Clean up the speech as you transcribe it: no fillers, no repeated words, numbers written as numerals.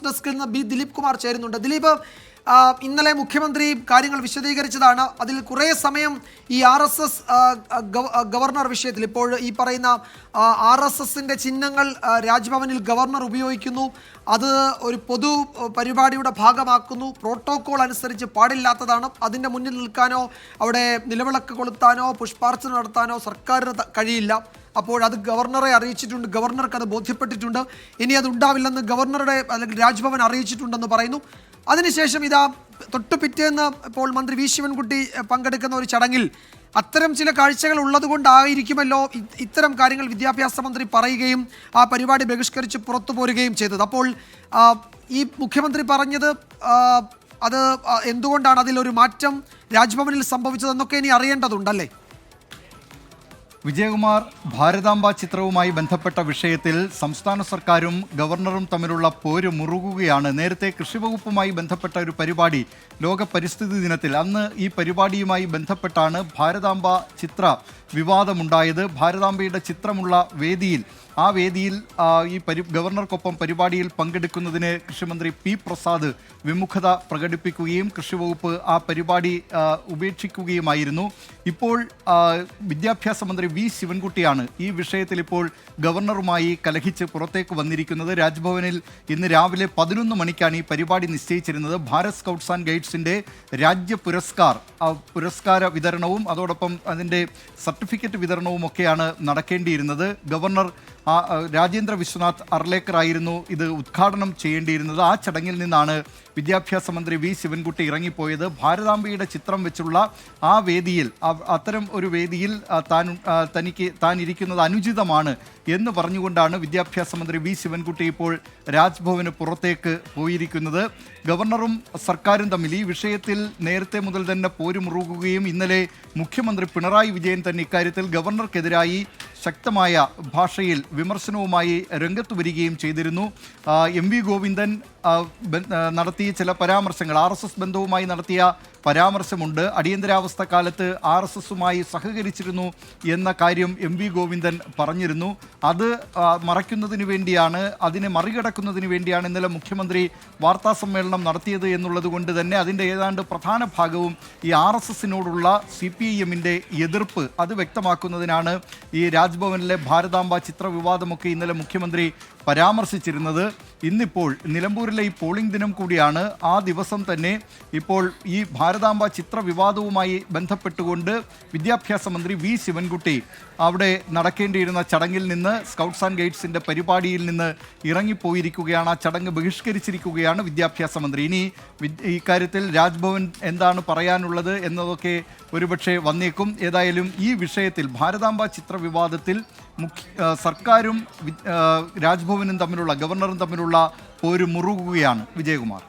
ഡെസ്കിൽ നിന്ന് ബി ദിലീപ് കുമാർ ചേരുന്നുണ്ട്. ദിലീപ്, ഇന്നലെ മുഖ്യമന്ത്രി കാര്യങ്ങൾ വിശദീകരിച്ചതാണ്. അതിൽ കുറേ സമയം ഈ RSS ഗവർണർ വിഷയത്തിൽ ഇപ്പോൾ ഈ പറയുന്ന RSSന്റെ ചിഹ്നങ്ങൾ രാജ്ഭവനിൽ ഗവർണർ ഉപയോഗിക്കുന്നു, അത് ഒരു പൊതു പരിപാടിയുടെ ഭാഗമാക്കുന്നു, പ്രോട്ടോകോൾ അനുസരിച്ച് പാടില്ലാത്തതാണ്, അതിൻ്റെ മുന്നിൽ നിൽക്കാനോ അവിടെ നിലവിളക്ക് കൊളുത്താനോ പുഷ്പാർച്ചന നടത്താനോ സർക്കാരിന് കഴിയില്ല. അപ്പോൾ അത് ഗവർണറെ അറിയിച്ചിട്ടുണ്ട്, ഗവർണർക്ക് അത് ബോധ്യപ്പെട്ടിട്ടുണ്ട്, ഇനി അത് ഉണ്ടാവില്ലെന്ന് ഗവർണറുടെ അല്ലെങ്കിൽ രാജ്ഭവൻ അറിയിച്ചിട്ടുണ്ടെന്ന് പറയുന്നു. അതിനുശേഷം ഇതാ തൊട്ടു പിറ്റേന്ന് ഇപ്പോൾ മന്ത്രി വി ശിവൻകുട്ടി പങ്കെടുക്കുന്ന ഒരു ചടങ്ങിൽ അത്തരം ചില കാഴ്ചകൾ ഉള്ളതുകൊണ്ടായിരിക്കുമല്ലോ ഇത്തരം കാര്യങ്ങൾ വിദ്യാഭ്യാസ മന്ത്രി പറയുകയും ആ പരിപാടി ബഹിഷ്കരിച്ച് പുറത്തു പോരുകയും ചെയ്തത്. അപ്പോൾ ഈ മുഖ്യമന്ത്രി പറഞ്ഞത് അത് എന്തുകൊണ്ടാണ് അതിലൊരു മാറ്റം രാജ്ഭവനിൽ സംഭവിച്ചതെന്നൊക്കെ ഇനി അറിയേണ്ടതുണ്ടല്ലേ? വിജയകുമാർ, ഭാരതാംബ ചിത്രവുമായി ബന്ധപ്പെട്ട വിഷയത്തിൽ സംസ്ഥാന സർക്കാരും ഗവർണറും തമ്മിലുള്ള പോര് മുറുകുകയാണ്. നേരത്തെ കൃഷിവകുപ്പുമായി ബന്ധപ്പെട്ട ഒരു പരിപാടി ലോക പരിസ്ഥിതി ദിനത്തിൽ, അന്ന് ഈ പരിപാടിയുമായി ബന്ധപ്പെട്ടാണ് ഭാരതാംബ ചിത്ര വിവാദമുണ്ടായത്. ഭാരതാംബയുടെ ചിത്രമുള്ള വേദിയിൽ ഈ ഗവർണർക്കൊപ്പം പരിപാടിയിൽ പങ്കെടുക്കുന്നതിന് കൃഷിമന്ത്രി പി പ്രസാദ് വിമുഖത പ്രകടിപ്പിക്കുകയും കൃഷിവകുപ്പ് ആ പരിപാടി ഉപേക്ഷിക്കുകയുമായിരുന്നു. ഇപ്പോൾ വിദ്യാഭ്യാസ മന്ത്രി വി ശിവൻകുട്ടിയാണ് ഈ വിഷയത്തിൽ ഇപ്പോൾ ഗവർണറുമായി കലഹിച്ച് പുറത്തേക്ക് വന്നിരിക്കുന്നത്. രാജ്ഭവനിൽ ഇന്ന് രാവിലെ 11 മണിക്കാണ് ഈ പരിപാടി നിശ്ചയിച്ചിരുന്നത്. ഭാരത് സ്കൗട്ട്സ് ആൻഡ് ഗൈഡ്സിൻ്റെ രാജ്യ പുരസ്കാര വിതരണവും അതോടൊപ്പം അതിൻ്റെ സർട്ടിഫിക്കറ്റ് വിതരണവും ഒക്കെയാണ് നടക്കേണ്ടിയിരുന്നത്. ഗവർണർ രാജേന്ദ്ര വിശ്വനാഥ് അർലേക്കർ ആയിരുന്നു ഇത് ഉദ്ഘാടനം ചെയ്യേണ്ടിയിരുന്നത്. ആ ചടങ്ങിൽ നിന്നാണ് വിദ്യാഭ്യാസ മന്ത്രി വി ശിവൻകുട്ടി ഇറങ്ങിപ്പോയത്. ഭാരതാംബയുടെ ചിത്രം വെച്ചുള്ള ആ വേദിയിൽ, അത്തരം ഒരു വേദിയിൽ താൻ ഇരിക്കുന്നത് അനുചിതമാണ് എന്ന് പറഞ്ഞുകൊണ്ടാണ് വിദ്യാഭ്യാസ മന്ത്രി വി ശിവൻകുട്ടി ഇപ്പോൾ രാജ്ഭവന് പുറത്തേക്ക് പോയിരിക്കുന്നത്. ഗവർണറും സർക്കാരും തമ്മിൽ ഈ വിഷയത്തിൽ നേരത്തെ മുതൽ തന്നെ പോരുമുറുകുകയും ഇന്നലെ മുഖ്യമന്ത്രി പിണറായി വിജയൻ തന്നെ ഇക്കാര്യത്തിൽ ഗവർണർക്കെതിരായി ശക്തമായ ഭാഷയിൽ വിമർശനവുമായി രംഗത്ത് വരികയും ചെയ്തിരുന്നു. MV ഗോവിന്ദൻ നടത്തിയ ചില പരാമർശങ്ങൾ, RSS ബന്ധവുമായി നടത്തിയ പരാമർശമുണ്ട്. അടിയന്തരാവസ്ഥ കാലത്ത് RSSുമായി സഹകരിച്ചിരുന്നു എന്ന കാര്യം MV ഗോവിന്ദൻ പറഞ്ഞിരുന്നു. അത് മറയ്ക്കുന്നതിന് വേണ്ടിയാണ്, അതിനെ മറികടക്കുന്നതിന് വേണ്ടിയാണ് ഇന്നലെ മുഖ്യമന്ത്രി വാർത്താ സമ്മേളനം നടത്തിയത് എന്നുള്ളത് കൊണ്ട് തന്നെ അതിൻ്റെ ഏതാണ്ട് പ്രധാന ഭാഗവും ഈ RSSനോടുള്ള CPIMൻ്റെ എതിർപ്പ് അത് വ്യക്തമാക്കുന്നതിനാണ് ഈ രാജ്ഭവനിലെ ഭാരതാംബ ചിത്ര വിവാദമൊക്കെ ഇന്നലെ മുഖ്യമന്ത്രി പരാമർശിച്ചിരുന്നത്. ഇന്നിപ്പോൾ നിലമ്പൂരിലെ ഈ പോളിംഗ് ദിനം കൂടിയാണ്. ആ ദിവസം തന്നെ ഇപ്പോൾ ഈ ഭാരതാംബ ചിത്ര വിവാദവുമായി ബന്ധപ്പെട്ടുകൊണ്ട് വിദ്യാഭ്യാസ മന്ത്രി വി ശിവൻകുട്ടി അവിടെ നടക്കേണ്ടിയിരുന്ന ചടങ്ങിൽ നിന്ന്, സ്കൗട്ട്സ് ആൻഡ് ഗൈഡ്സിൻ്റെ പരിപാടിയിൽ നിന്ന് ഇറങ്ങിപ്പോയിരിക്കുകയാണ്. ആ ചടങ്ങ് ബഹിഷ്കരിച്ചിരിക്കുകയാണ് വിദ്യാഭ്യാസ മന്ത്രി. ഇനി ഇക്കാര്യത്തിൽ രാജ്ഭവൻ എന്താണ് പറയാനുള്ളത് എന്നതൊക്കെ ഒരുപക്ഷെ വന്നേക്കും. ഏതായാലും ഈ വിഷയത്തിൽ ഭാരതാംബ ചിത്ര വിവാദത്തിൽ സർക്കാരും രാജ്ഭവനും തമ്മിലുള്ള, ഗവർണറും തമ്മിലുള്ള പോര് മുറുകുകയാണ്. വിജയകുമാർ.